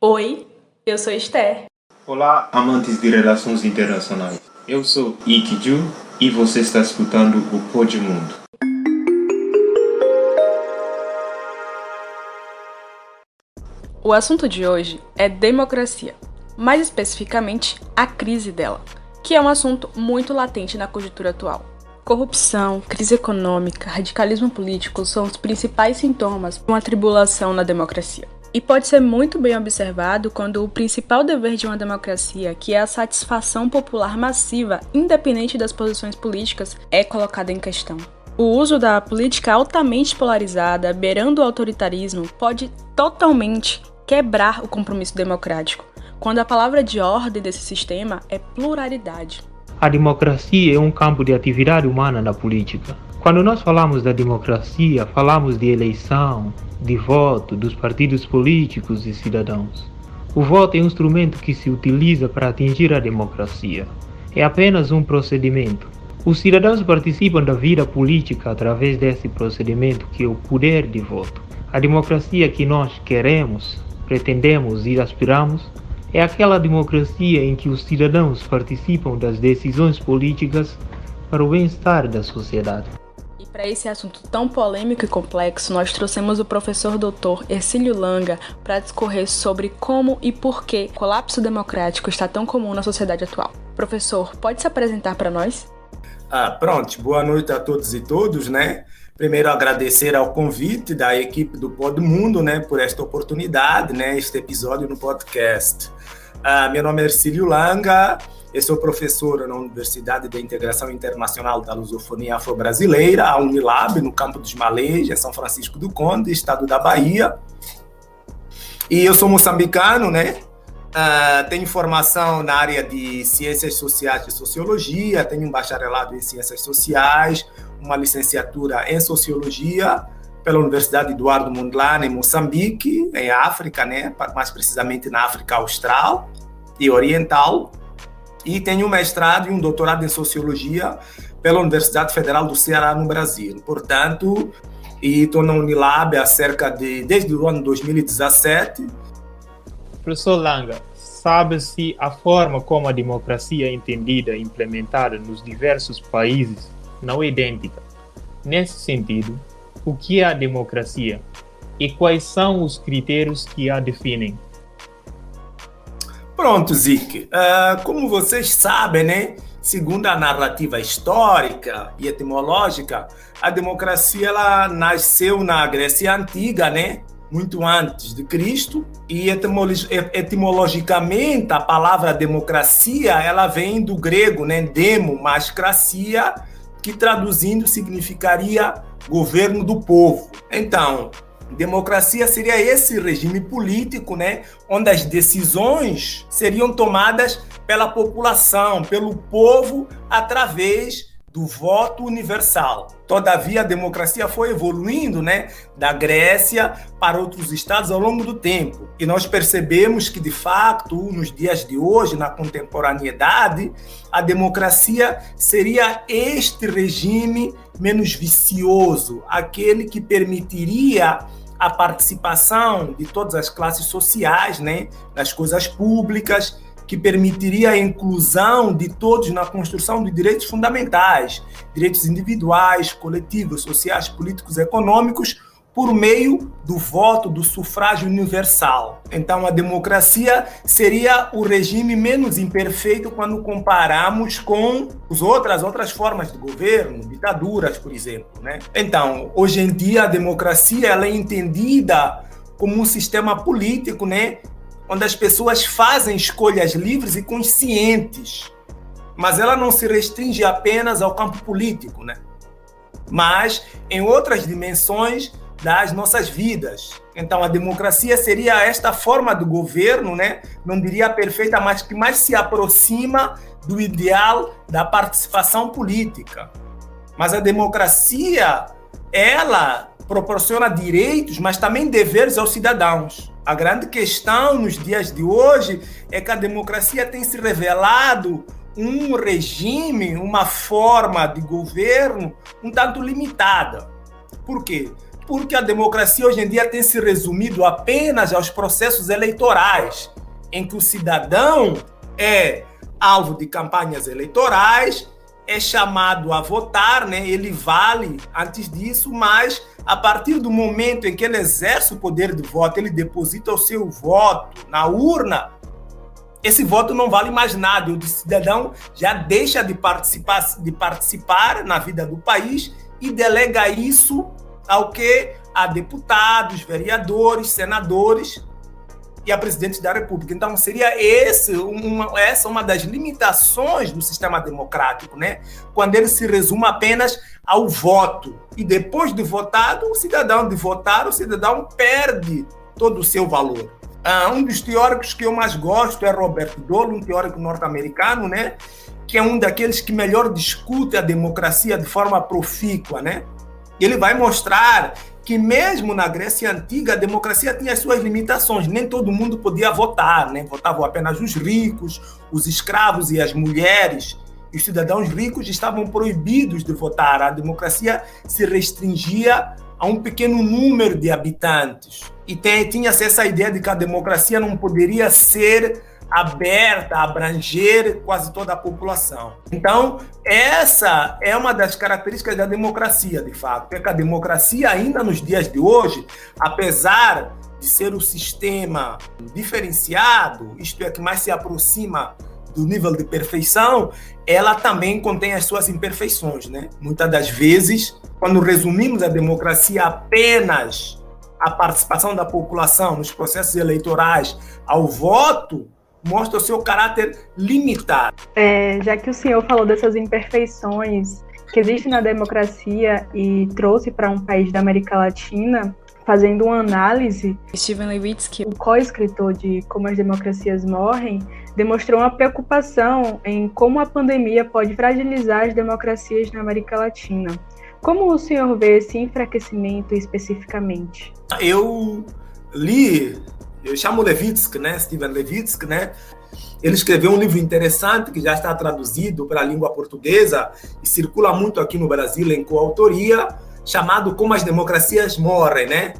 Oi, eu sou Esther. Olá, amantes de relações internacionais. Eu sou Ikiju e você está escutando o Podmundo. O assunto de hoje é democracia, mais especificamente a crise dela, que é um assunto muito latente na conjuntura atual. Corrupção, crise econômica, radicalismo político são os principais sintomas de uma tribulação na democracia. E pode ser muito bem observado quando o principal dever de uma democracia, que é a satisfação popular massiva, independente das posições políticas, é colocado em questão. O uso da política altamente polarizada, beirando o autoritarismo, pode totalmente quebrar o compromisso democrático, quando a palavra de ordem desse sistema é pluralidade. A democracia é um campo de atividade humana na política. Quando nós falamos da democracia, falamos de eleição, de voto, dos partidos políticos e cidadãos. O voto é um instrumento que se utiliza para atingir a democracia. É apenas um procedimento. Os cidadãos participam da vida política através desse procedimento que é o poder de voto. A democracia que nós queremos, pretendemos e aspiramos é aquela democracia em que os cidadãos participam das decisões políticas para o bem-estar da sociedade. E para esse assunto tão polêmico e complexo, nós trouxemos o professor Dr. Hercílio Langa para discorrer sobre como e por que o colapso democrático está tão comum na sociedade atual. Professor, pode se apresentar para nós? Pronto, boa noite a todos e todas, né? Primeiro agradecer ao convite da equipe do Podmundo, né, por esta oportunidade, né, este episódio no podcast. Meu nome é Hercílio Langa, eu sou professor na Universidade de Integração Internacional da Lusofonia Afro-Brasileira, a Unilab, no Campo dos Malês, em São Francisco do Conde, estado da Bahia. E eu sou moçambicano, né? Tenho formação na área de Ciências Sociais e Sociologia, tenho um bacharelado em Ciências Sociais, uma licenciatura em Sociologia pela Universidade Eduardo Mondlane, em Moçambique, em África, né? Mais precisamente na África Austral e Oriental. E tenho um mestrado e um doutorado em Sociologia pela Universidade Federal do Ceará, no Brasil. Portanto, estou na Unilab desde o ano 2017. Professor Langa, sabe-se a forma como a democracia é entendida e implementada nos diversos países não é idêntica. Nesse sentido, o que é a democracia e quais são os critérios que a definem? Pronto, Zic. Como vocês sabem, né, segundo a narrativa histórica e etimológica, a democracia ela nasceu na Grécia Antiga, né? Muito antes de Cristo, e etimologicamente a palavra democracia ela vem do grego, né, demo mais cracia, que traduzindo significaria governo do povo. Então, democracia seria esse regime político, né, onde as decisões seriam tomadas pela população, pelo povo, através do voto universal. Todavia, a democracia foi evoluindo, né, da Grécia para outros estados ao longo do tempo. E nós percebemos que, de fato, nos dias de hoje, na contemporaneidade, a democracia seria este regime menos vicioso, aquele que permitiria a participação de todas as classes sociais, né, nas coisas públicas, que permitiria a inclusão de todos na construção de direitos fundamentais, direitos individuais, coletivos, sociais, políticos, econômicos, por meio do voto, do sufrágio universal. Então, a democracia seria o regime menos imperfeito quando comparamos com as outras formas de governo, ditaduras, por exemplo, né? Então, hoje em dia, a democracia ela é entendida como um sistema político, né, onde as pessoas fazem escolhas livres e conscientes, mas ela não se restringe apenas ao campo político, né? Mas em outras dimensões das nossas vidas. Então, a democracia seria esta forma de governo, né? Não diria perfeita, mas que mais se aproxima do ideal da participação política. Mas a democracia, ela proporciona direitos, mas também deveres aos cidadãos. A grande questão nos dias de hoje é que a democracia tem se revelado um regime, uma forma de governo um tanto limitada. Por quê? porque a democracia hoje em dia tem se resumido apenas aos processos eleitorais, em que o cidadão é alvo de campanhas eleitorais, é chamado a votar, né? Ele vale antes disso, mas a partir do momento em que ele exerce o poder de voto, ele deposita o seu voto na urna, esse voto não vale mais nada. O cidadão já deixa de participar na vida do país e delega isso ao quê? A deputados, vereadores, senadores e a presidente da República. Então, seria essa uma das limitações do sistema democrático, né? Quando ele se resume apenas ao voto. E depois de votado, o cidadão perde todo o seu valor. Um dos teóricos que eu mais gosto é Robert Dole, um teórico norte-americano, né? Que é um daqueles que melhor discute a democracia de forma profícua, né? Ele vai mostrar que mesmo na Grécia Antiga, a democracia tinha as suas limitações. Nem todo mundo podia votar, né? Votavam apenas os ricos, os escravos e as mulheres. E os cidadãos ricos estavam proibidos de votar. A democracia se restringia a um pequeno número de habitantes. E tinha-se essa ideia de que a democracia não poderia ser aberta, abranger quase toda a população. Então, essa é uma das características da democracia, de fato. É que a democracia, ainda nos dias de hoje, apesar de ser o sistema diferenciado, isto é, que mais se aproxima do nível de perfeição, ela também contém as suas imperfeições, né? Muitas das vezes, quando resumimos a democracia apenas à participação da população nos processos eleitorais, ao voto, mostra o seu caráter limitado. Já que o senhor falou dessas imperfeições que existem na democracia e trouxe para um país da América Latina, fazendo uma análise, Steven Levitsky, o co-escritor de Como as Democracias Morrem, demonstrou uma preocupação em como a pandemia pode fragilizar as democracias na América Latina. Como o senhor vê esse enfraquecimento especificamente? Eu chamo Levitsky, né? Steven Levitsky, né? Ele escreveu um livro interessante que já está traduzido para a língua portuguesa e circula muito aqui no Brasil em coautoria, chamado Como as Democracias Morrem, né?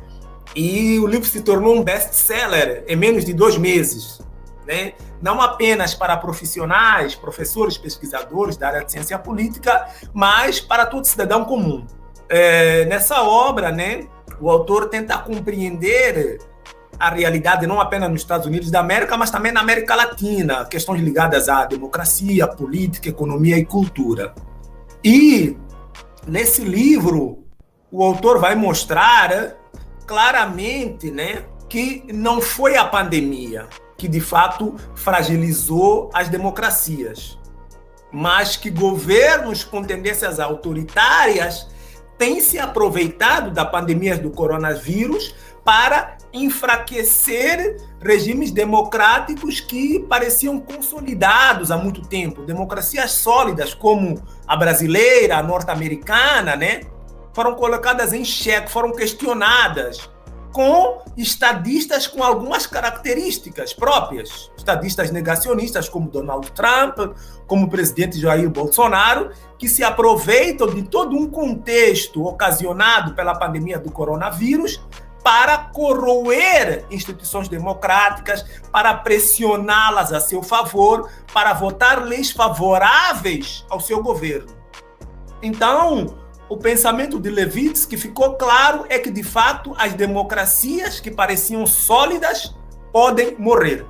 E o livro se tornou um best-seller em menos de 2 meses, né? Não apenas para profissionais, professores, pesquisadores da área de ciência política, mas para todo cidadão comum. Nessa obra, né, o autor tenta compreender a realidade não apenas nos Estados Unidos da América, mas também na América Latina, questões ligadas à democracia, política, economia e cultura. E nesse livro, o autor vai mostrar claramente, né, que não foi a pandemia que de fato fragilizou as democracias, mas que governos com tendências autoritárias têm se aproveitado da pandemia do coronavírus para enfraquecer regimes democráticos que pareciam consolidados há muito tempo. Democracias sólidas como a brasileira, a norte-americana, né, foram colocadas em xeque, foram questionadas com estadistas com algumas características próprias. Estadistas negacionistas como Donald Trump, como o presidente Jair Bolsonaro, que se aproveitam de todo um contexto ocasionado pela pandemia do coronavírus para corroer instituições democráticas, para pressioná-las a seu favor, para votar leis favoráveis ao seu governo. Então, o pensamento de Levitsky ficou claro é que, de fato, as democracias que pareciam sólidas podem morrer.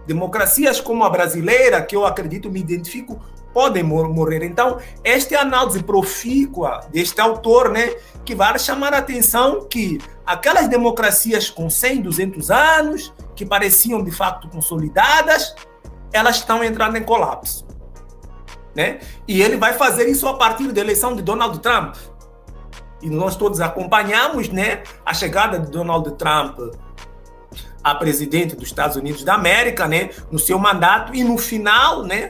Democracias como a brasileira, que eu acredito, me identifico, podem morrer. Então, esta é a análise profícua deste autor, né, que vai chamar a atenção que aquelas democracias com 100, 200 anos, que pareciam de fato consolidadas, elas estão entrando em colapso, né? E ele vai fazer isso a partir da eleição de Donald Trump. E nós todos acompanhamos, né, a chegada de Donald Trump a presidente dos Estados Unidos da América, né, no seu mandato, e no final, né,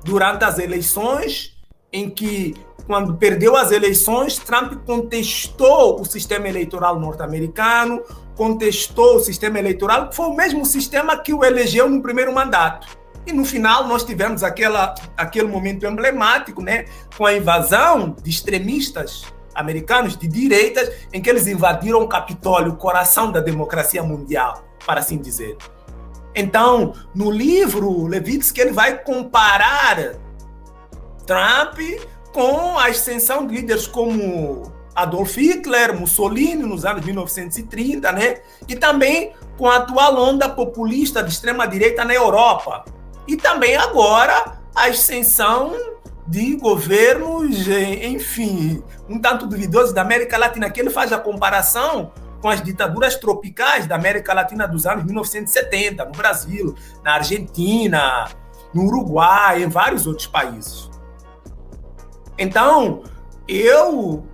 durante as eleições, em que, quando perdeu as eleições, Trump contestou o sistema eleitoral norte-americano, contestou o sistema eleitoral, que foi o mesmo sistema que o elegeu no primeiro mandato. E no final nós tivemos aquele momento emblemático, né, com a invasão de extremistas americanos de direitas, em que eles invadiram o Capitólio, o coração da democracia mundial, para assim dizer. Então, no livro, Levitsky ele vai comparar Trump com a ascensão de líderes como Adolf Hitler, Mussolini, nos anos 1930, né? E também com a atual onda populista de extrema-direita na Europa. E também agora a ascensão de governos, enfim, um tanto duvidosos da América Latina, que ele faz a comparação com as ditaduras tropicais da América Latina dos anos 1970, no Brasil, na Argentina, no Uruguai, em vários outros países. Então, eu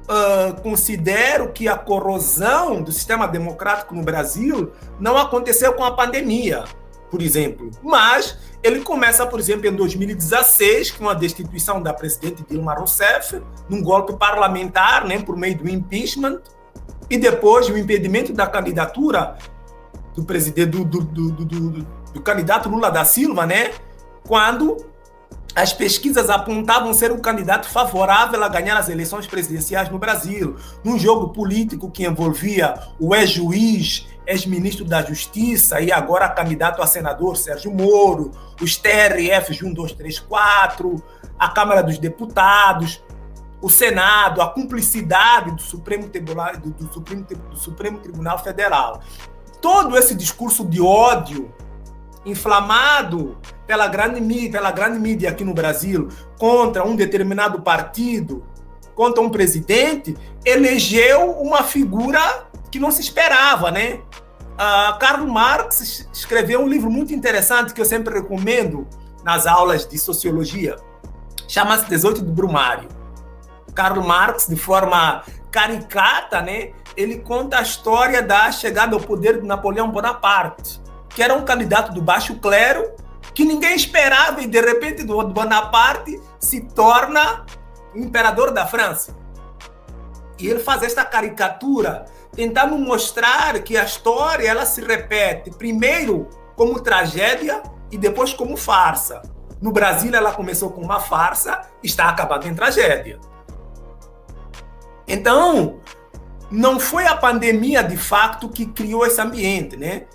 considero que a corrosão do sistema democrático no Brasil não aconteceu com a pandemia, por exemplo, mas ele começa, por exemplo, em 2016, com a destituição da presidente Dilma Rousseff, num golpe parlamentar, né, por meio do impeachment, e depois o impedimento da candidatura do presidente do candidato Lula da Silva, né, quando as pesquisas apontavam ser um candidato favorável a ganhar as eleições presidenciais no Brasil, num jogo político que envolvia o ex-juiz, ex-ministro da Justiça e agora candidato a senador Sérgio Moro, os TRFs 1, 2, 3, 4, a Câmara dos Deputados, o Senado, a cumplicidade do Supremo Tribunal Federal. Todo esse discurso de ódio inflamado pela grande mídia aqui no Brasil contra um determinado partido, contra um presidente, elegeu uma figura que não se esperava, né? Karl Marx escreveu um livro muito interessante que eu sempre recomendo nas aulas de sociologia, chama-se 18 do Brumário. Karl Marx, de forma caricata, né, ele conta a história da chegada ao poder de Napoleão Bonaparte, que era um candidato do baixo clero, que ninguém esperava, e de repente Bonaparte se torna o imperador da França. E ele faz esta caricatura, tentando mostrar que a história ela se repete, primeiro como tragédia e depois como farsa. No Brasil ela começou com uma farsa e está acabando em tragédia. Então, não foi a pandemia de fato que criou esse ambiente, né?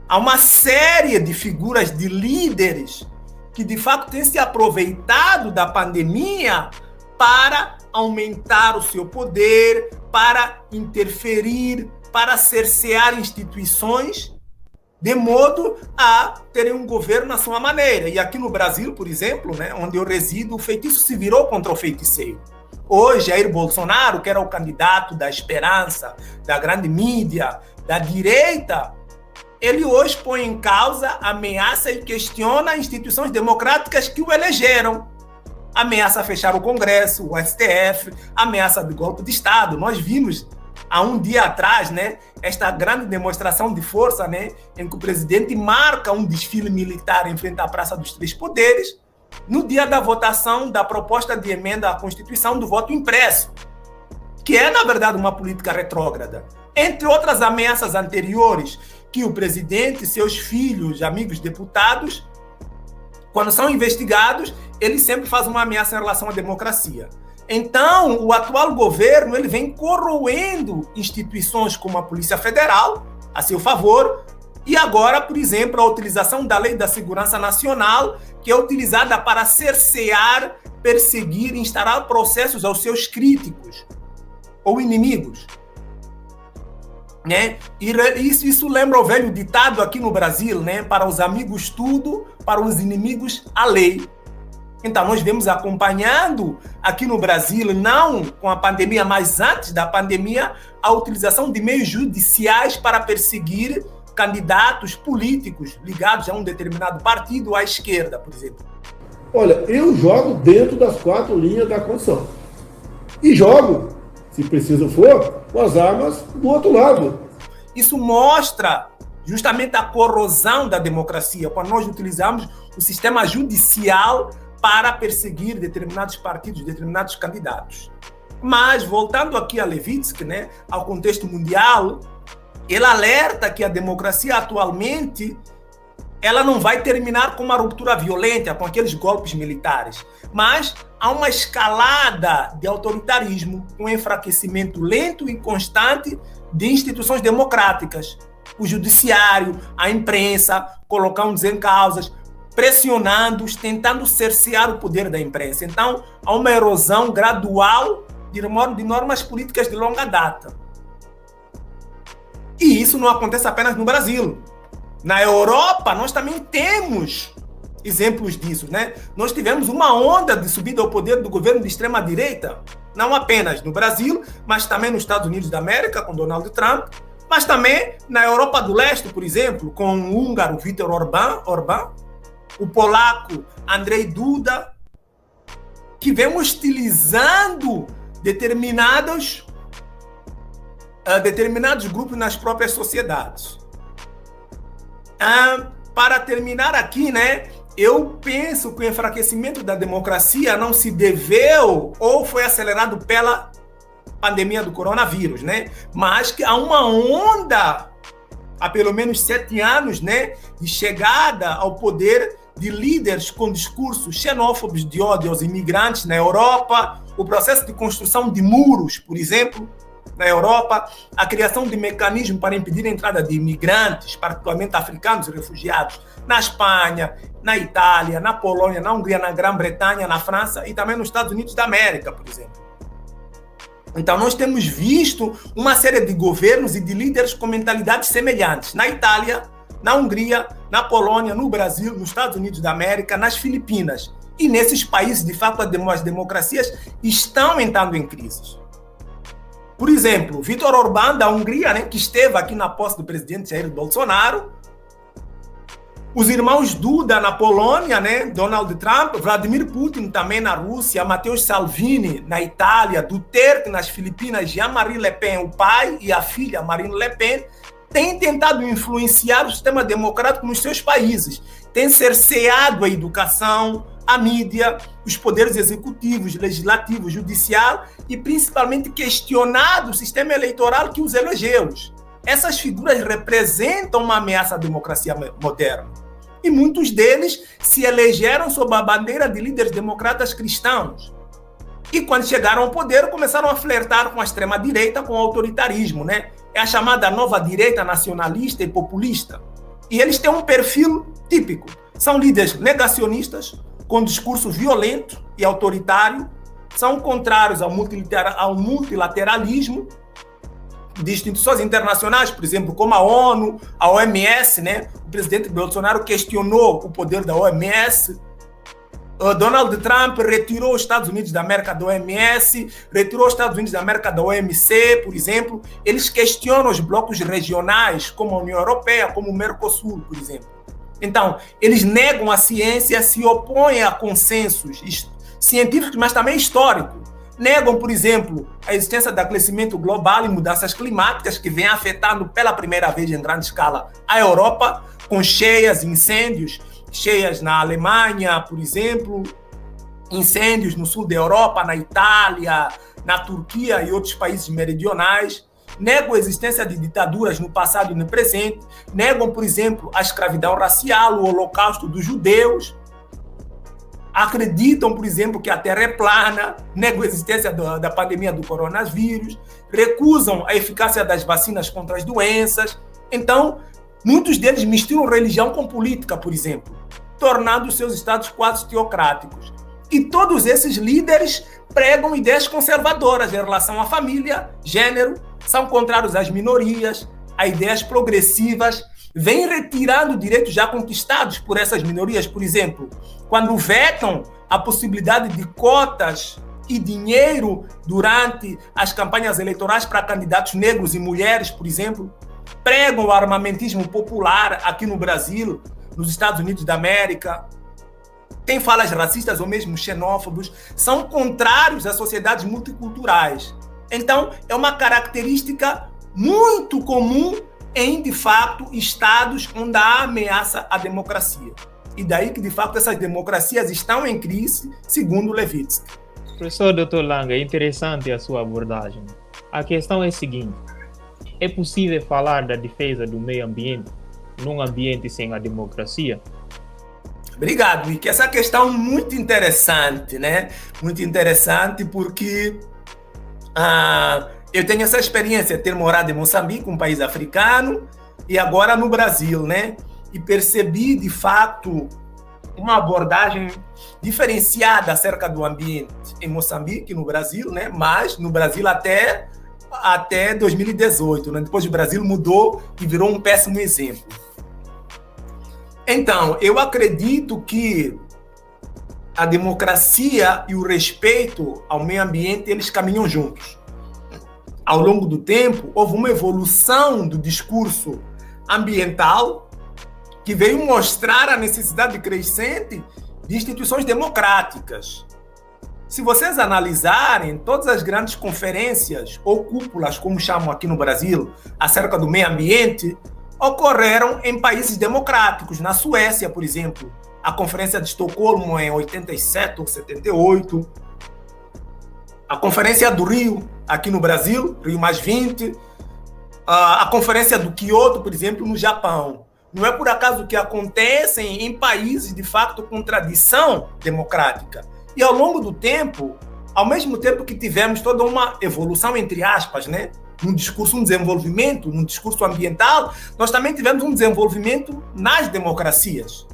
Há uma série de figuras, de líderes, que de fato têm se aproveitado da pandemia para aumentar o seu poder, para interferir, para cercear instituições, de modo a terem um governo à sua maneira. E aqui no Brasil, por exemplo, né, onde eu resido, o feitiço se virou contra o feiticeiro. Hoje, Jair Bolsonaro, que era o candidato da esperança, da grande mídia, da direita, ele hoje põe em causa, ameaça e questiona instituições democráticas que o elegeram. Ameaça fechar o Congresso, o STF, ameaça de golpe de Estado. Nós vimos há um dia atrás, né, esta grande demonstração de força, né, em que o presidente marca um desfile militar em frente à Praça dos Três Poderes, no dia da votação da proposta de emenda à Constituição do voto impresso, que é, na verdade, uma política retrógrada. Entre outras ameaças anteriores, que o presidente e seus filhos, amigos deputados, quando são investigados, ele sempre faz uma ameaça em relação à democracia. Então, o atual governo ele vem corroendo instituições como a Polícia Federal, a seu favor, e agora, por exemplo, a utilização da Lei da Segurança Nacional, que é utilizada para cercear, perseguir e instaurar processos aos seus críticos ou inimigos. Né? E isso lembra o velho ditado aqui no Brasil, né? Para os amigos tudo, para os inimigos a lei. Então nós vemos acompanhando aqui no Brasil, não com a pandemia, mas antes da pandemia, a utilização de meios judiciais para perseguir candidatos políticos ligados a um determinado partido, à esquerda, por exemplo. Olha, eu jogo dentro das 4 linhas da Constituição. E jogo, se preciso for, com as armas do outro lado. Isso mostra justamente a corrosão da democracia, quando nós utilizamos o sistema judicial para perseguir determinados partidos, determinados candidatos. Mas, voltando aqui a Levitsky, né, ao contexto mundial, ele alerta que a democracia atualmente ela não vai terminar com uma ruptura violenta, com aqueles golpes militares, mas há uma escalada de autoritarismo, um enfraquecimento lento e constante de instituições democráticas. O judiciário, a imprensa, colocando-os em causas, pressionando-os, tentando cercear o poder da imprensa. Então, há uma erosão gradual de normas políticas de longa data. E isso não acontece apenas no Brasil. Na Europa, nós também temos exemplos disso, né? Nós tivemos uma onda de subida ao poder do governo de extrema-direita, não apenas no Brasil, mas também nos Estados Unidos da América, com Donald Trump, mas também na Europa do Leste, por exemplo, com o húngaro Viktor Orbán, o polaco Andrzej Duda, que vem hostilizando determinados grupos nas próprias sociedades. Para terminar aqui, né, eu penso que o enfraquecimento da democracia não se deveu ou foi acelerado pela pandemia do coronavírus, né, mas que há uma onda, há pelo menos 7 anos, né, de chegada ao poder de líderes com discursos xenófobos de ódio aos imigrantes na Europa, o processo de construção de muros, por exemplo, na Europa, a criação de mecanismos para impedir a entrada de imigrantes, particularmente africanos e refugiados, na Espanha, na Itália, na Polônia, na Hungria, na Grã-Bretanha, na França e também nos Estados Unidos da América, por exemplo. Então, nós temos visto uma série de governos e de líderes com mentalidades semelhantes na Itália, na Hungria, na Polônia, no Brasil, nos Estados Unidos da América, nas Filipinas. E nesses países, de fato, as democracias estão entrando em crise. Por exemplo, Viktor Orbán, da Hungria, né, que esteve aqui na posse do presidente Jair Bolsonaro, os irmãos Duda na Polônia, né, Donald Trump, Vladimir Putin também na Rússia, Matteo Salvini na Itália, Duterte nas Filipinas, Jean-Marie Le Pen, o pai e a filha Marine Le Pen, têm tentado influenciar o sistema democrático nos seus países, têm cerceado a educação, a mídia, os poderes executivos, legislativo, judicial e principalmente questionado o sistema eleitoral que os elegeu. Essas figuras representam uma ameaça à democracia moderna. E muitos deles se elegeram sob a bandeira de líderes democratas cristãos. E quando chegaram ao poder, começaram a flertar com a extrema-direita, com o autoritarismo, né? É a chamada nova direita nacionalista e populista. E eles têm um perfil típico. São líderes negacionistas, com discurso violento e autoritário, são contrários ao multilateralismo de instituições internacionais, por exemplo, como a ONU, a OMS, né? O presidente Bolsonaro questionou o poder da OMS. Donald Trump retirou os Estados Unidos da América da OMS, retirou os Estados Unidos da América da OMC, por exemplo. Eles questionam os blocos regionais, como a União Europeia, como o Mercosul, por exemplo. Então, eles negam a ciência, se opõem a consensos científicos, mas também históricos. Negam, por exemplo, a existência do aquecimento global e mudanças climáticas que vem afetando pela primeira vez em grande escala a Europa, com cheias, incêndios, cheias na Alemanha, por exemplo, incêndios no sul da Europa, na Itália, na Turquia e outros países meridionais. Negam a existência de ditaduras no passado e no presente, negam, por exemplo, a escravidão racial, o holocausto dos judeus, acreditam, por exemplo, que a Terra é plana, negam a existência da pandemia do coronavírus, recusam a eficácia das vacinas contra as doenças. Então, muitos deles misturam religião com política, por exemplo, tornando seus estados quase teocráticos. E todos esses líderes pregam ideias conservadoras em relação à família, gênero, são contrários às minorias, a ideias progressivas, vêm retirando direitos já conquistados por essas minorias, por exemplo, quando vetam a possibilidade de cotas e dinheiro durante as campanhas eleitorais para candidatos negros e mulheres, por exemplo, pregam o armamentismo popular aqui no Brasil, nos Estados Unidos da América, tem falas racistas ou mesmo xenófobos, são contrários às sociedades multiculturais. Então, é uma característica muito comum em, de fato, estados onde há ameaça à democracia. E daí que, de fato, essas democracias estão em crise, segundo Levitsky. Professor Dr. Lang, é interessante a sua abordagem. A questão é a seguinte: é possível falar da defesa do meio ambiente num ambiente sem a democracia? Obrigado, Wiki. Essa questão é muito interessante, né? Muito interessante porque eu tenho essa experiência de ter morado em Moçambique, um país africano, e agora no Brasil, né? E percebi, de fato, uma abordagem diferenciada acerca do ambiente em Moçambique, no Brasil, né? Mas no Brasil até 2018, né? Depois o Brasil mudou e virou um péssimo exemplo. Então, eu acredito que a democracia e o respeito ao meio ambiente, eles caminham juntos. Ao longo do tempo, houve uma evolução do discurso ambiental que veio mostrar a necessidade crescente de instituições democráticas. Se vocês analisarem todas as grandes conferências ou cúpulas, como chamam aqui no Brasil, acerca do meio ambiente, ocorreram em países democráticos. Na Suécia, por exemplo, a Conferência de Estocolmo em 87 ou 78, a Conferência do Rio, aqui no Brasil, Rio +20, a Conferência do Kyoto, por exemplo, no Japão. Não é por acaso que acontecem em países, de fato, com tradição democrática. E ao longo do tempo, ao mesmo tempo que tivemos toda uma evolução, entre aspas, né? Num discurso, um desenvolvimento, num discurso ambiental, nós também tivemos um desenvolvimento nas democracias.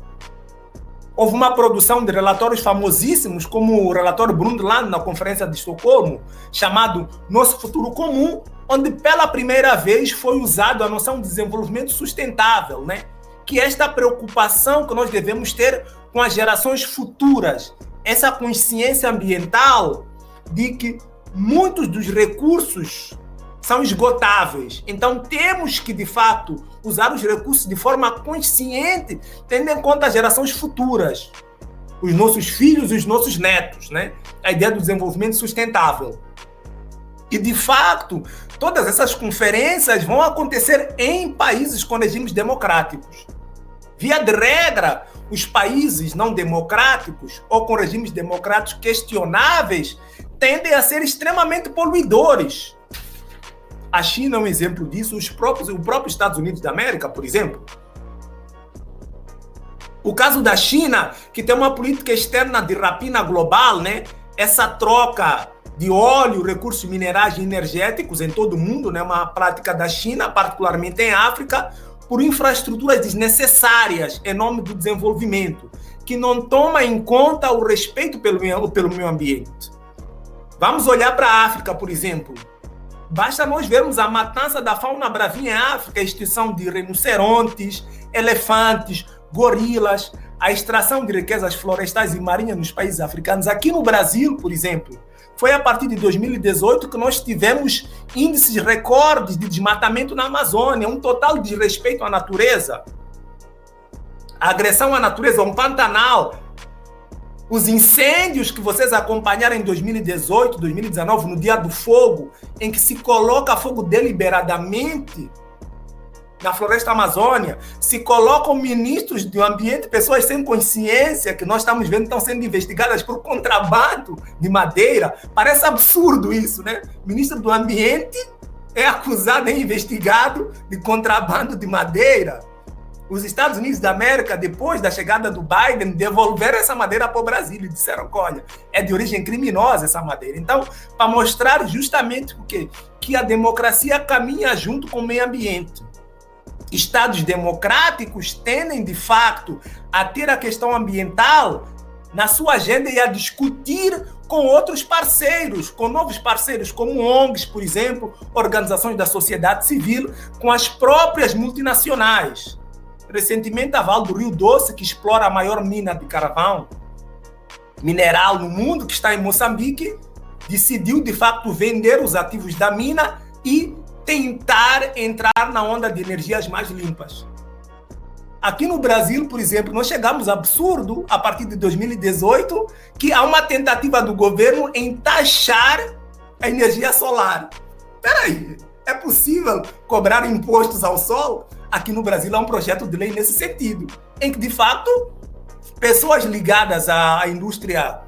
Houve uma produção de relatórios famosíssimos, como o relatório Brundtland na Conferência de Estocolmo, chamado Nosso Futuro Comum, onde pela primeira vez foi usada a noção de desenvolvimento sustentável, né? Que é esta preocupação que nós devemos ter com as gerações futuras, essa consciência ambiental de que muitos dos recursos são esgotáveis. Então, temos que, de fato, usar os recursos de forma consciente, tendo em conta as gerações futuras, os nossos filhos e os nossos netos, né? A ideia do desenvolvimento sustentável. E, de fato, todas essas conferências vão acontecer em países com regimes democráticos. Via de regra, os países não democráticos ou com regimes democráticos questionáveis tendem a ser extremamente poluidores. A China é um exemplo disso, o próprio Estados Unidos da América, por exemplo. O caso da China, que tem uma política externa de rapina global, né? Essa troca de óleo, recursos minerais e energéticos em todo o mundo, né? Uma prática da China, particularmente em África, por infraestruturas desnecessárias em nome do desenvolvimento, que não toma em conta o respeito pelo meio ambiente. Vamos olhar para a África, por exemplo. Basta nós vermos a matança da fauna bravinha em África, a extinção de rinocerontes, elefantes, gorilas, a extração de riquezas florestais e marinhas nos países africanos. Aqui no Brasil, por exemplo, foi a partir de 2018 que nós tivemos índices recordes de desmatamento na Amazônia, um total desrespeito à natureza, a agressão à natureza, um Pantanal. Os incêndios que vocês acompanharam em 2018, 2019, no Dia do Fogo, em que se coloca fogo deliberadamente na floresta amazônia, se colocam ministros do ambiente, pessoas sem consciência, que nós estamos vendo estão sendo investigadas por contrabando de madeira. Parece absurdo isso, né? O ministro do ambiente é acusado e investigado de contrabando de madeira. Os Estados Unidos da América, depois da chegada do Biden, devolveram essa madeira para o Brasil e disseram, olha, é de origem criminosa essa madeira. Então, para mostrar justamente o quê? Que a democracia caminha junto com o meio ambiente. Estados democráticos tendem, de fato, a ter a questão ambiental na sua agenda e a discutir com outros parceiros, com novos parceiros, como ONGs, por exemplo, organizações da sociedade civil, com as próprias multinacionais. Recentemente, a Vale do Rio Doce, que explora a maior mina de carvão mineral no mundo, que está em Moçambique, decidiu, de fato, vender os ativos da mina e tentar entrar na onda de energias mais limpas. Aqui no Brasil, por exemplo, nós chegamos a absurdo, a partir de 2018, que há uma tentativa do governo em taxar a energia solar. Espera aí, é possível cobrar impostos ao sol? Aqui no Brasil há um projeto de lei nesse sentido, em que, de fato, pessoas ligadas à indústria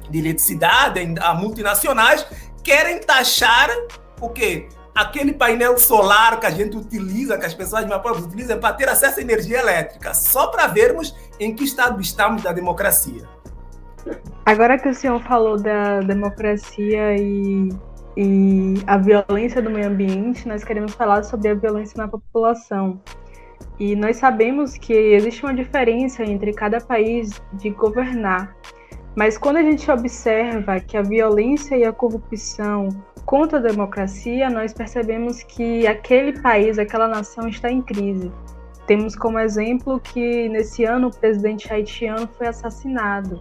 de eletricidade, a multinacionais, querem taxar o quê? aquele painel solar que a gente utiliza, que as pessoas mais pobres utilizam para ter acesso à energia elétrica, só para vermos em que estado estamos da democracia. Agora que o senhor falou da democracia e a violência do meio ambiente, nós queremos falar sobre a violência na população. E nós sabemos que existe uma diferença entre cada país de governar. Mas quando a gente observa que a violência e a corrupção contra a democracia, nós percebemos que aquele país, aquela nação está em crise. Temos como exemplo que nesse ano o presidente haitiano foi assassinado.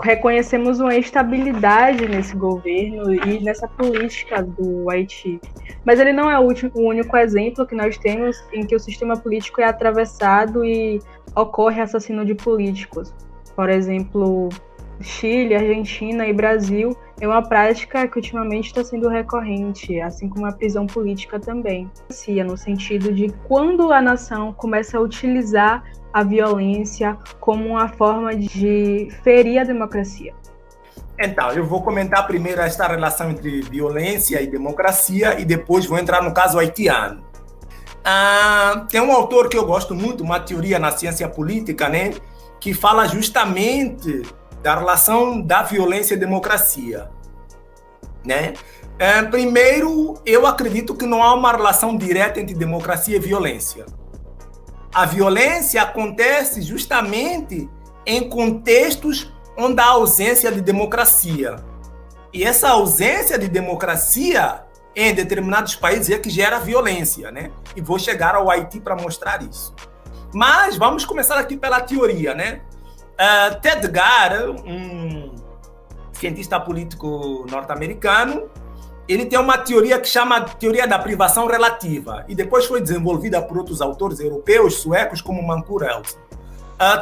Reconhecemos uma instabilidade nesse governo e nessa política do Haiti. Mas ele não é o único exemplo que nós temos em que o sistema político é atravessado e ocorre assassínio de políticos. Por exemplo, Chile, Argentina e Brasil é uma prática que ultimamente está sendo recorrente, assim como a prisão política também. No sentido de quando a nação começa a utilizar a violência como uma forma de ferir a democracia. Então, eu vou comentar primeiro esta relação entre violência e democracia e depois vou entrar no caso haitiano. Tem um autor que eu gosto muito, uma teoria na ciência política, né, que fala justamente da relação da violência e democracia, né? Primeiro, eu acredito que não há uma relação direta entre democracia e violência. A violência acontece justamente em contextos onde há ausência de democracia. E essa ausência de democracia em determinados países é que gera violência, né? E vou chegar ao Haiti para mostrar isso. Mas vamos começar aqui pela teoria, né? Ted Gare, um cientista político norte-americano, ele tem uma teoria que chama teoria da privação relativa e depois foi desenvolvida por outros autores europeus, suecos, como Mancur Olson.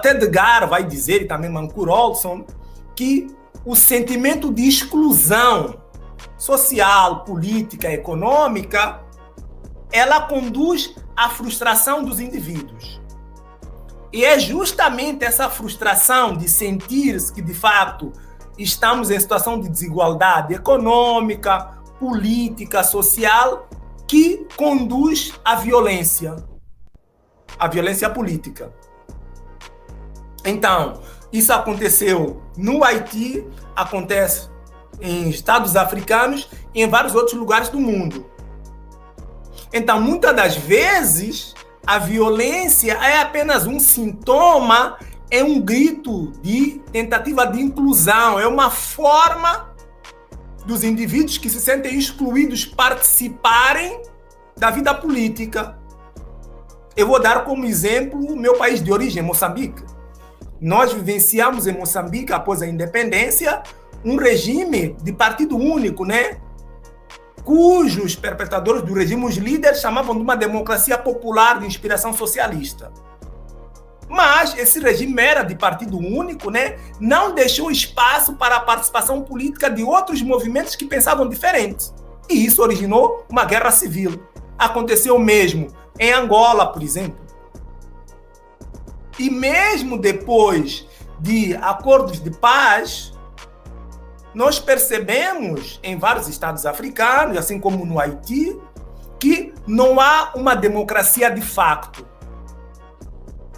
Ted Gare vai dizer, e também Mancur Olson, que o sentimento de exclusão social, política, econômica, ela conduz à frustração dos indivíduos. E é justamente essa frustração de sentir que, de fato, estamos em situação de desigualdade econômica, política, social, que conduz à violência política. Então, isso aconteceu no Haiti, acontece em estados africanos e em vários outros lugares do mundo. Então, muitas das vezes, a violência é apenas um sintoma, é um grito de tentativa de inclusão, é uma forma dos indivíduos que se sentem excluídos participarem da vida política. Eu vou dar como exemplo o meu país de origem, Moçambique. Nós vivenciamos em Moçambique, após a independência, um regime de partido único, né? Cujos perpetradores do regime, os líderes, chamavam de uma democracia popular de inspiração socialista. Mas esse regime era de partido único, né? Não deixou espaço para a participação política de outros movimentos que pensavam diferente. E isso originou uma guerra civil. Aconteceu mesmo em Angola, por exemplo. E mesmo depois de acordos de paz, nós percebemos em vários estados africanos, assim como no Haiti, que não há uma democracia de facto.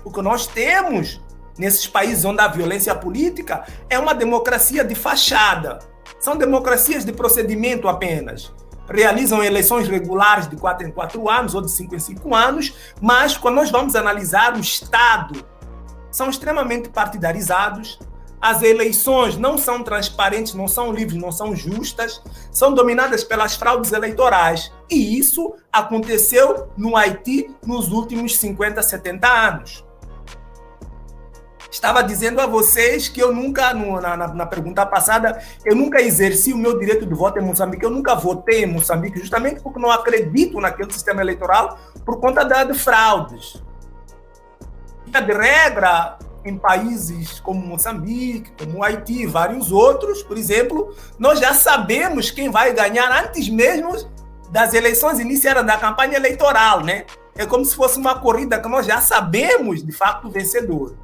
O que nós temos nesses países onde há violência política é uma democracia de fachada. São democracias de procedimento apenas. Realizam eleições regulares de 4 em 4 anos ou de 5 em 5 anos, mas quando nós vamos analisar o Estado, são extremamente partidarizados. As eleições não são transparentes, não são livres, não são justas, são dominadas pelas fraudes eleitorais. E isso aconteceu no Haiti nos últimos 50, 70 anos. Estava dizendo a vocês que eu nunca, na pergunta passada, eu nunca exerci o meu direito de voto em Moçambique. Eu nunca votei em Moçambique, justamente porque não acredito naquele sistema eleitoral por conta de fraudes. De regra, em países como Moçambique, como Haiti e vários outros, por exemplo, nós já sabemos quem vai ganhar antes mesmo das eleições iniciadas da campanha eleitoral, né? É como se fosse uma corrida que nós já sabemos, de fato, o vencedor.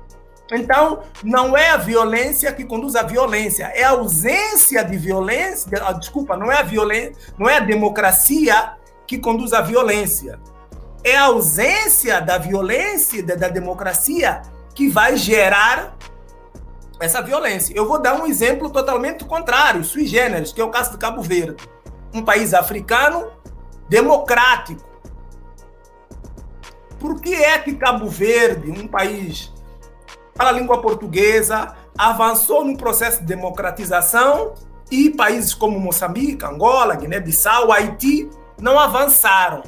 Então, não é a violência que conduz à violência, é a ausência de violência, não é a violência, não é a democracia que conduz à violência. É a ausência da violência, da democracia, que vai gerar essa violência. Eu vou dar um exemplo totalmente contrário, sui generis, que é o caso de Cabo Verde. Um país africano democrático. Por que é que Cabo Verde, um país para a língua portuguesa, avançou no processo de democratização e países como Moçambique, Angola, Guiné-Bissau, Haiti não avançaram?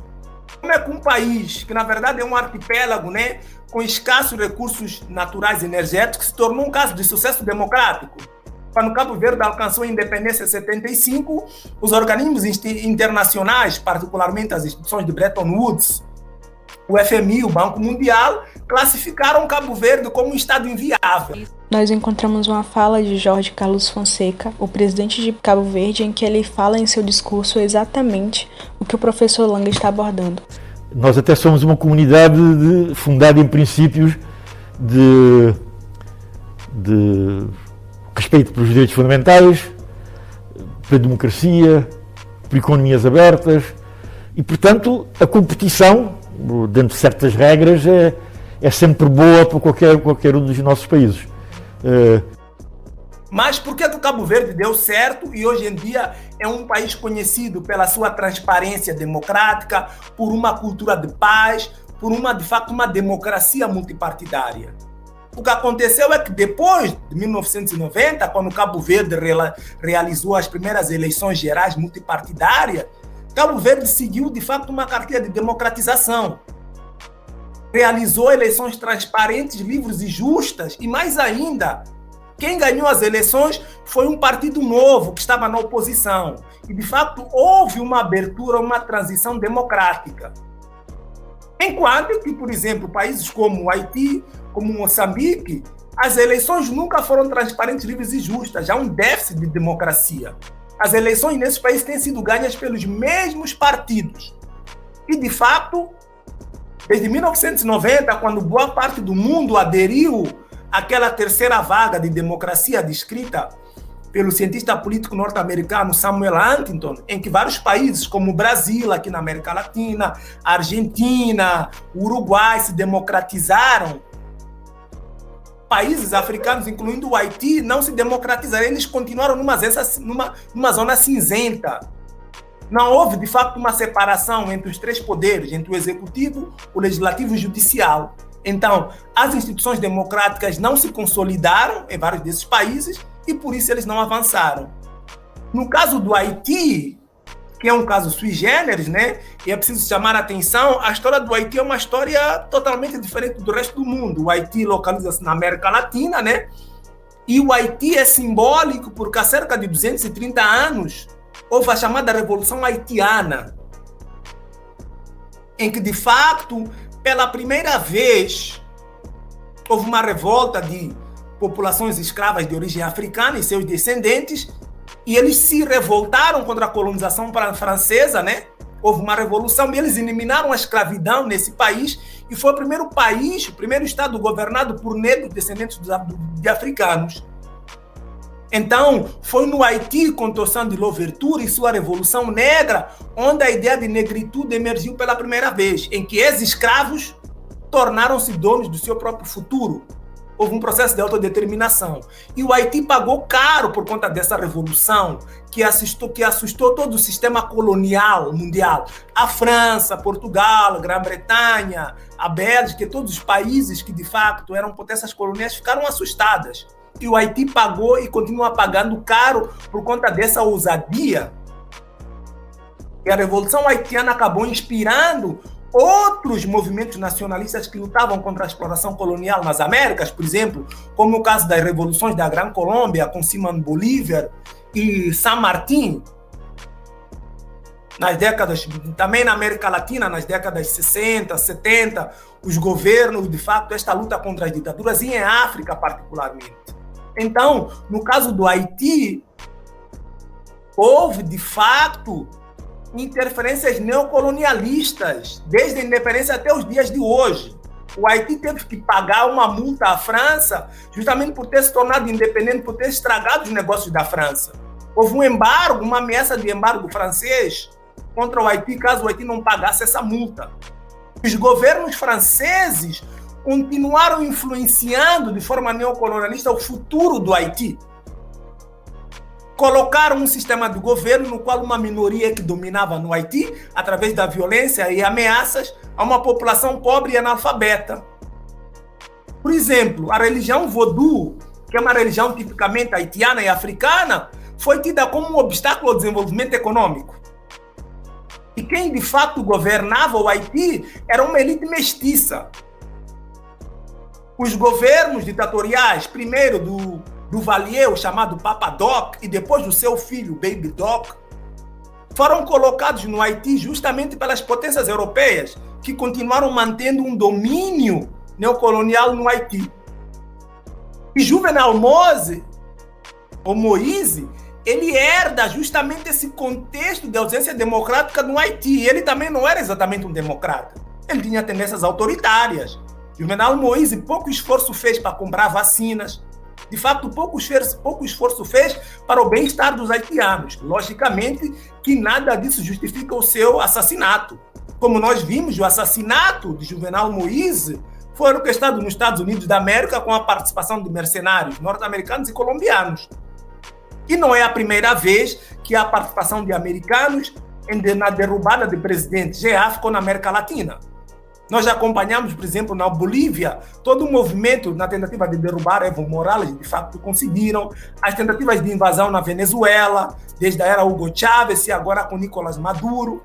Como é que um país, que na verdade é um arquipélago, né, com escassos recursos naturais e energéticos, se tornou um caso de sucesso democrático? Quando Cabo Verde alcançou a independência em 75, os organismos internacionais, particularmente as instituições de Bretton Woods, o FMI, o Banco Mundial, classificaram Cabo Verde como um estado inviável. Nós encontramos uma fala de Jorge Carlos Fonseca, o presidente de Cabo Verde, em que ele fala em seu discurso exatamente o que o professor Langa está abordando. Nós até somos uma comunidade fundada em princípios de respeito pelos direitos fundamentais, pela democracia, por economias abertas e, portanto, a competição, dentro de certas regras, é sempre boa para qualquer um dos nossos países. Mas por que o Cabo Verde deu certo e hoje em dia é um país conhecido pela sua transparência democrática, por uma cultura de paz, por de fato, uma democracia multipartidária? O que aconteceu é que depois de 1990, quando Cabo Verde realizou as primeiras eleições gerais multipartidárias, Cabo Verde seguiu, de fato, uma cartilha de democratização. Realizou eleições transparentes, livres e justas, e mais ainda, quem ganhou as eleições foi um partido novo que estava na oposição. E, de fato, houve uma abertura, uma transição democrática. Enquanto que, por exemplo, países como o Haiti, como Moçambique, as eleições nunca foram transparentes, livres e justas. Há um déficit de democracia. As eleições nesses países têm sido ganhas pelos mesmos partidos. E, de fato, desde 1990, quando boa parte do mundo aderiu àquela terceira vaga de democracia descrita pelo cientista político norte-americano Samuel Huntington, em que vários países, como o Brasil, aqui na América Latina, a Argentina, o Uruguai, se democratizaram, países africanos, incluindo o Haiti, não se democratizaram, eles continuaram numa zona cinzenta. Não houve, de fato, uma separação entre os três poderes, entre o executivo, o legislativo e o judicial. Então, as instituições democráticas não se consolidaram em vários desses países e, por isso, eles não avançaram. No caso do Haiti, que é um caso sui generis, né? E é preciso chamar a atenção, a história do Haiti é uma história totalmente diferente do resto do mundo. O Haiti localiza-se na América Latina, né? E o Haiti é simbólico porque há cerca de 230 anos houve a chamada Revolução Haitiana, em que, de fato, pela primeira vez, houve uma revolta de populações escravas de origem africana e seus descendentes, e eles se revoltaram contra a colonização francesa, né? Houve uma revolução e eles eliminaram a escravidão nesse país, e foi o primeiro país, o primeiro estado governado por negros descendentes de africanos. Então, foi no Haiti, com Toussaint de Louverture e sua Revolução Negra, onde a ideia de negritude emergiu pela primeira vez, em que ex-escravos tornaram-se donos do seu próprio futuro. Houve um processo de autodeterminação. E o Haiti pagou caro por conta dessa revolução, que assustou todo o sistema colonial mundial. A França, Portugal, a Grã-Bretanha, a Bélgica e todos os países que, de fato, eram potências coloniais ficaram assustadas. E o Haiti pagou e continua pagando caro por conta dessa ousadia. E a Revolução Haitiana acabou inspirando outros movimentos nacionalistas que lutavam contra a exploração colonial nas Américas, por exemplo, como o caso das revoluções da Gran Colômbia, com Simón Bolívar e San Martín, também na América Latina, nas décadas 60, 70, os governos, de fato, esta luta contra as ditaduras, e em África particularmente. Então, no caso do Haiti, houve, de fato, interferências neocolonialistas, desde a independência até os dias de hoje. o Haiti teve que pagar uma multa à França justamente por ter se tornado independente, por ter estragado os negócios da França. Houve um embargo, uma ameaça de embargo francês contra o Haiti, caso o Haiti não pagasse essa multa. Os governos franceses continuaram influenciando de forma neocolonialista o futuro do Haiti. Colocaram um sistema de governo no qual uma minoria que dominava no Haiti, através da violência e ameaças, a uma população pobre e analfabeta. Por exemplo, a religião vodou, que é uma religião tipicamente haitiana e africana, foi tida como um obstáculo ao desenvolvimento econômico. E quem de fato governava o Haiti era uma elite mestiça. Os governos ditatoriais, primeiro do Duvalier, o chamado Papa Doc, e depois do seu filho, Baby Doc, foram colocados no Haiti justamente pelas potências europeias, que continuaram mantendo um domínio neocolonial no Haiti. E Juvenal Moïse, ele herda justamente esse contexto de ausência democrática no Haiti. Ele também não era exatamente um democrata. Ele tinha tendências autoritárias. Juvenal Moïse pouco esforço fez para comprar vacinas. De fato, pouco esforço fez para o bem-estar dos haitianos. Logicamente que nada disso justifica o seu assassinato. Como nós vimos, o assassinato de Juvenal Moïse foi orquestrado nos Estados Unidos da América com a participação de mercenários norte-americanos e colombianos. E não é a primeira vez que há participação de americanos na derrubada de presidentes. Já ficou na América Latina. Nós já acompanhamos, por exemplo, na Bolívia, todo o movimento na tentativa de derrubar Evo Morales, de fato conseguiram. As tentativas de invasão na Venezuela, desde a era Hugo Chávez e agora com Nicolás Maduro,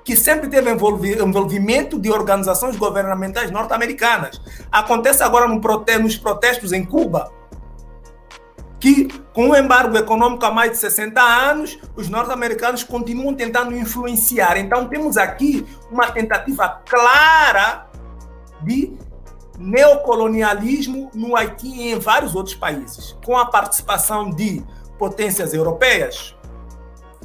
que sempre teve envolvimento de organizações governamentais norte-americanas. Acontece agora nos protestos em Cuba, que com o embargo econômico há mais de 60 anos, os norte-americanos continuam tentando influenciar. Então temos aqui uma tentativa clara de neocolonialismo no Haiti e em vários outros países, com a participação de potências europeias.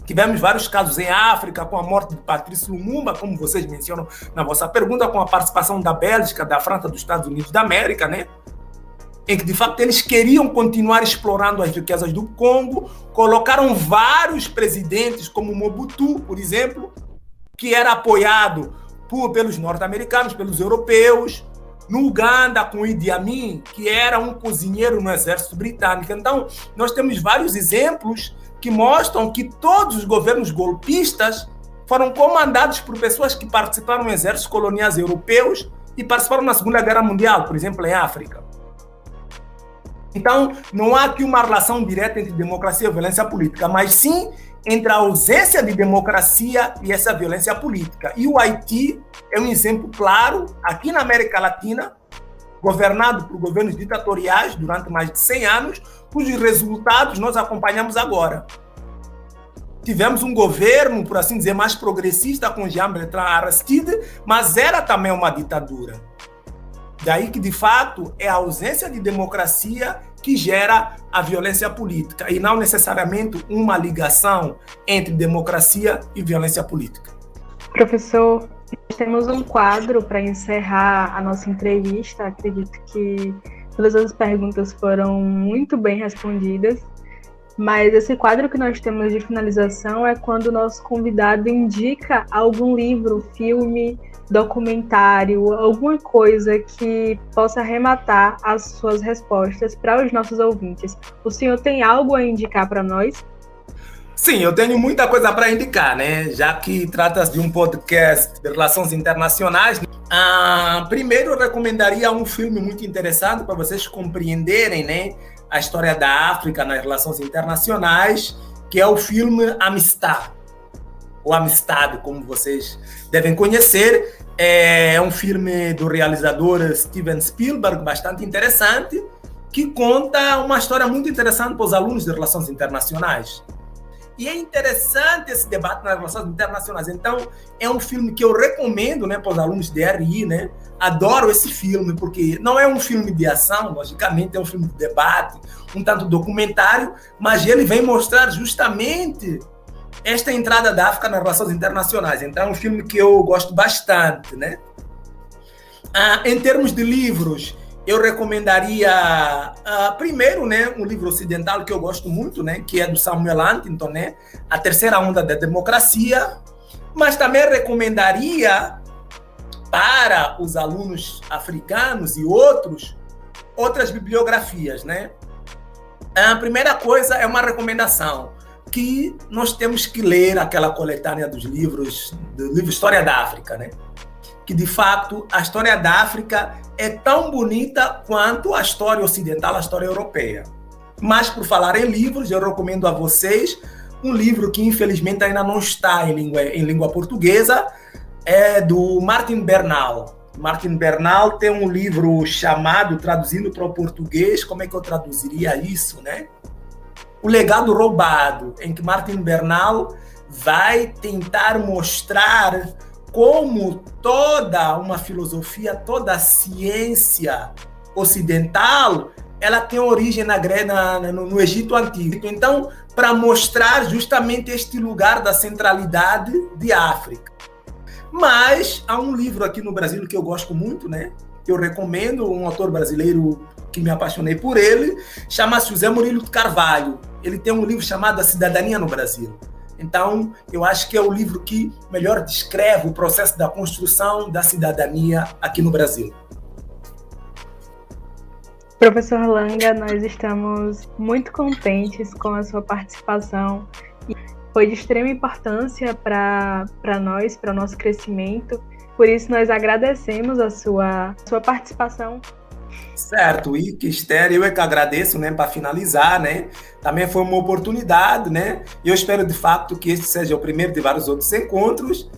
Tivemos vários casos em África, com a morte de Patrice Lumumba, como vocês mencionam na vossa pergunta, com a participação da Bélgica, da França, dos Estados Unidos da América, né? Em que, de fato, eles queriam continuar explorando as riquezas do Congo, colocaram vários presidentes, como Mobutu, por exemplo, que era apoiado pelos norte-americanos, pelos europeus, no Uganda, com Idi Amin, que era um cozinheiro no exército britânico. Então, nós temos vários exemplos que mostram que todos os governos golpistas foram comandados por pessoas que participaram em exércitos coloniais europeus e participaram na Segunda Guerra Mundial, por exemplo, em África. Então, não há aqui uma relação direta entre democracia e violência política, mas sim entre a ausência de democracia e essa violência política. E o Haiti é um exemplo claro, aqui na América Latina, governado por governos ditatoriais durante mais de 100 anos, cujos resultados nós acompanhamos agora. Tivemos um governo, por assim dizer, mais progressista com Jean-Bertrand Aristide, mas era também uma ditadura. Daí que, de fato, é a ausência de democracia que gera a violência política e não necessariamente uma ligação entre democracia e violência política. Professor, nós temos um quadro para encerrar a nossa entrevista. Acredito que todas as perguntas foram muito bem respondidas, mas esse quadro que nós temos de finalização é quando o nosso convidado indica algum livro, filme, documentário, alguma coisa que possa arrematar as suas respostas para os nossos ouvintes. O senhor tem algo a indicar para nós? Sim, eu tenho muita coisa para indicar, né? Já que trata-se de um podcast de relações internacionais. Primeiro, eu recomendaria um filme muito interessante para vocês compreenderem, né, a história da África nas relações internacionais, que é o filme Amistad. O Amistad, como vocês devem conhecer, é um filme do realizador Steven Spielberg, bastante interessante, que conta uma história muito interessante para os alunos de relações internacionais. E é interessante esse debate nas relações internacionais. Então, é um filme que eu recomendo, né, para os alunos de RI, né? Adoro esse filme, porque não é um filme de ação, logicamente, é um filme de debate, um tanto documentário, mas ele vem mostrar justamente esta entrada da África nas relações internacionais. Então, é um filme que eu gosto bastante, né? Em termos de livros, eu recomendaria, primeiro, né, um livro ocidental que eu gosto muito, né, que é do Samuel Huntington, né, A Terceira Onda da Democracia, mas também recomendaria para os alunos africanos e outras bibliografias, né? A primeira coisa é uma recomendação, que nós temos que ler aquela coletânea do livro História da África, né? Que, de fato, a história da África é tão bonita quanto a história ocidental, a história europeia. Mas, por falar em livros, eu recomendo a vocês um livro que, infelizmente, ainda não está em língua portuguesa, é do Martin Bernal. Martin Bernal tem um livro chamado, traduzindo para o português, como é que eu traduziria isso, né? O Legado Roubado, em que Martin Bernal vai tentar mostrar como toda uma filosofia, toda a ciência ocidental, ela tem origem no Egito Antigo. Então, para mostrar justamente este lugar da centralidade de África. Mas há um livro aqui no Brasil que eu gosto muito, né? Que eu recomendo, um autor brasileiro que me apaixonei por ele, chama-se José Murilo de Carvalho. Ele tem um livro chamado A Cidadania no Brasil. Então, eu acho que é o livro que melhor descreve o processo da construção da cidadania aqui no Brasil. Professor Langa, nós estamos muito contentes com a sua participação. Foi de extrema importância para nós, para o nosso crescimento. Por isso, nós agradecemos a sua participação. Certo, e Esther, eu é que agradeço, né, para finalizar, né? Também foi uma oportunidade, né? E eu espero, de fato, que este seja o primeiro de vários outros encontros.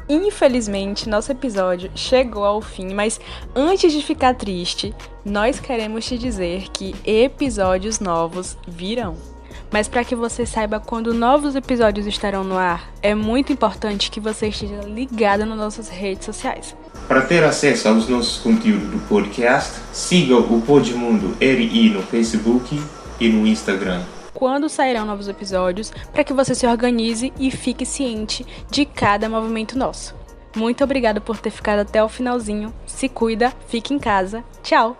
Infelizmente, nosso episódio chegou ao fim, mas antes de ficar triste, nós queremos te dizer que episódios novos virão. Mas para que você saiba quando novos episódios estarão no ar, é muito importante que você esteja ligado nas nossas redes sociais. Para ter acesso aos nossos conteúdos do podcast, siga o Podmundo RI no Facebook e no Instagram. Quando sairão novos episódios, para que você se organize e fique ciente de cada movimento nosso. Muito obrigada por ter ficado até o finalzinho. Se cuida, fique em casa. Tchau!